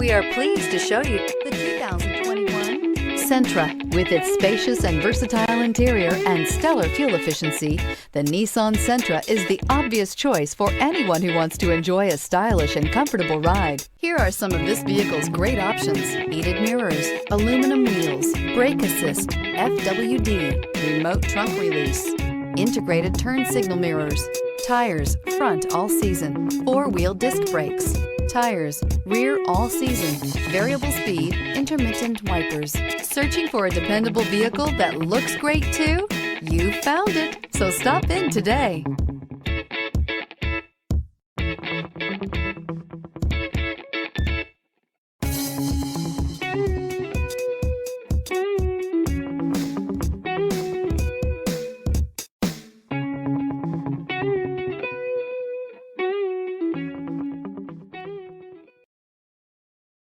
We are pleased to show you the 2021 Sentra. With its spacious and versatile interior and stellar fuel efficiency, the Nissan Sentra is the obvious choice for anyone who wants to enjoy a stylish and comfortable ride. Here are some of this vehicle's great options: heated mirrors, aluminum wheels, brake assist, FWD, remote trunk release, integrated turn signal mirrors, tires, front all season, 4-wheel disc brakes, tires, rear all season, variable speed, intermittent wipers. Searching for a dependable vehicle that looks great too? You found it, so stop in today.